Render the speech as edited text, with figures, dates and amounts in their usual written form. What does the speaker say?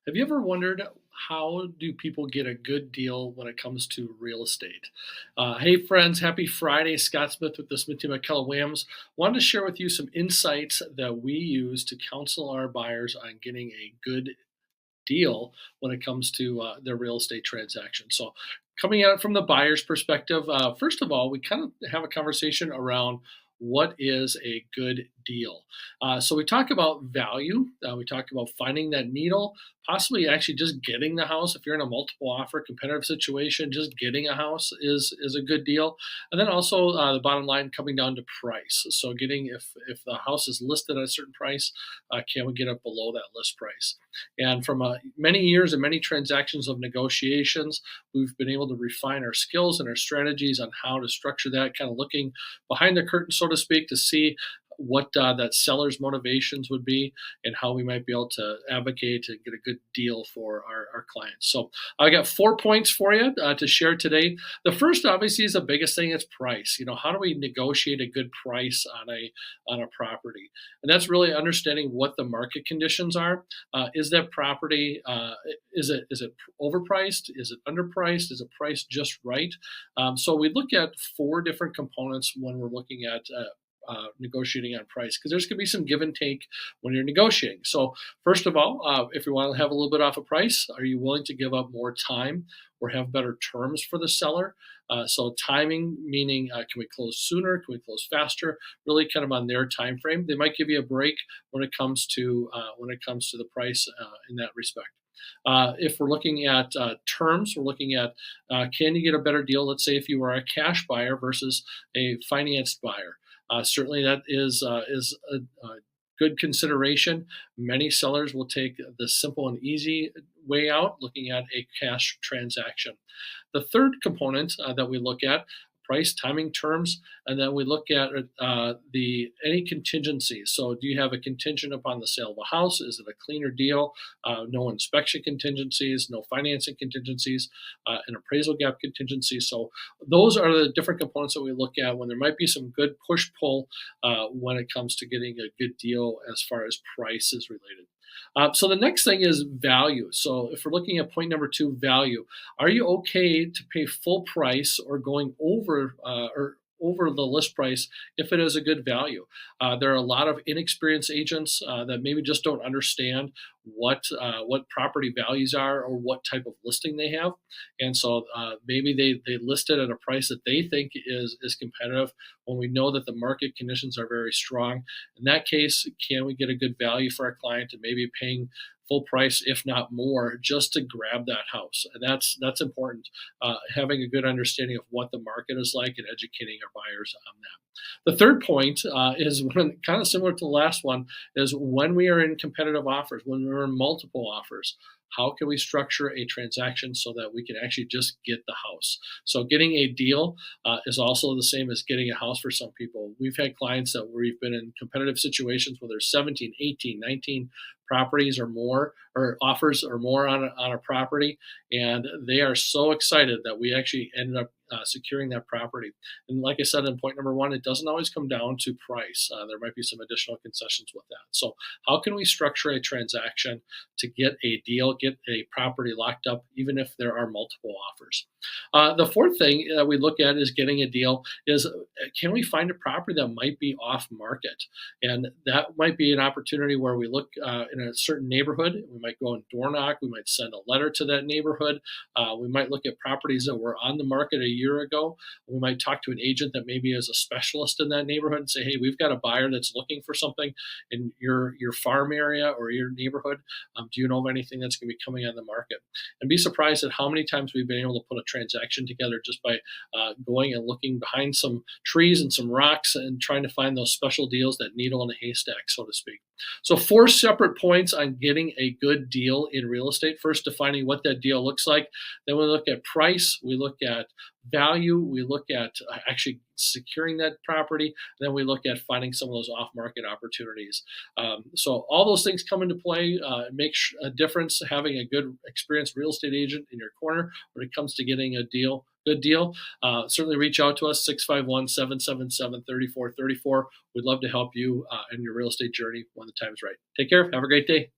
Have you ever wondered how do people get a good deal when it comes to real estate? Hey friends, happy Friday. Scott Smith with the Smith team at Keller Williams. Wanted to share with you some insights that we use to counsel our buyers on getting a good deal when it comes to their real estate transaction. So, coming at it from the buyer's perspective, first of all, we kind of have a conversation around what is a good deal. So, we talk about value, we talk about finding that needle, possibly actually just getting the house. If you're in a multiple offer competitive situation, just getting a house is a good deal. And then also the bottom line coming down to price. So, getting if the house is listed at a certain price, can we get it below that list price? And from many years and many transactions of negotiations, we've been able to refine our skills and our strategies on how to structure that, kind of looking behind the curtain, so to speak, to see what that seller's motivations would be and how we might be able to advocate and get a good deal for our clients. So I got 4 points for you to share today. The first, obviously, is the biggest thing. It's price. How do we negotiate a good price on a property? And that's really understanding what the market conditions are. Is that property is it overpriced? Is it underpriced? Is it priced just right? So we look at 4 different components when we're looking at negotiating on price, because there's going to be some give and take when you're negotiating. So first of all, if you want to have a little bit off a price, are you willing to give up more time or have better terms for the seller? So timing, meaning can we close sooner? Can we close faster? Really kind of on their time frame. They might give you a break when it comes to the price in that respect. If we're looking at terms, we're looking at can you get a better deal? Let's say if you were a cash buyer versus a financed buyer. Certainly, that is a good consideration. Many sellers will take the simple and easy way out, looking at a cash transaction. The third component that we look at: price, timing, terms, and then we look at any contingencies. So, do you have a contingent upon the sale of a house? Is it a cleaner deal? No inspection contingencies, no financing contingencies, an appraisal gap contingency. So, those are the different components that we look at when there might be some good push-pull when it comes to getting a good deal as far as price is related. So the next thing is value. So if we're looking at point number 2, value, are you okay to pay full price or going over the list price if it is a good value? There are a lot of inexperienced agents that maybe just don't understand what property values are or what type of listing they have, and so maybe they list it at a price that they think is competitive when we know that the market conditions are very strong. In that case, can we get a good value for our client and maybe paying full price, if not more, just to grab that house? And that's important. Having a good understanding of what the market is like and educating our buyers on that. The third point is kind of similar to the last one, is when we are in competitive offers, when we're in multiple offers, how can we structure a transaction so that we can actually just get the house? So getting a deal is also the same as getting a house for some people. We've had clients that we've been in competitive situations where there's 17, 18, 19 properties or more, or offers or more on a property, and they are so excited that we actually ended up securing that property. And like I said in point number 1, it doesn't always come down to price. There might be some additional concessions with that. So how can we structure a transaction to get a deal, get a property locked up, even if there are multiple offers? The fourth thing that we look at is getting a deal is, can we find a property that might be off market? And that might be an opportunity where we look in a certain neighborhood. We might go and door knock. We might send a letter to that neighborhood. We might look at properties that were on the market a year ago. We might talk to an agent that maybe is a specialist in that neighborhood and say, hey, we've got a buyer that's looking for something in your farm area or your neighborhood. Do you know of anything that's going to be coming on the market? And be surprised at how many times we've been able to put a transaction together just by going and looking behind some trees and some rocks and trying to find those special deals, that needle in a haystack, so to speak. So 4 separate points on getting a good deal in real estate. First, defining what that deal looks like. Then we look at price. We look at value. We look at actually securing that property. And then we look at finding some of those off-market opportunities. So all those things come into play. It makes a difference having a good, experienced real estate agent in your corner when it comes to getting a deal. Good deal. Certainly reach out to us, 651-777-3434. We'd love to help you in your real estate journey when the time is right. Take care. Have a great day.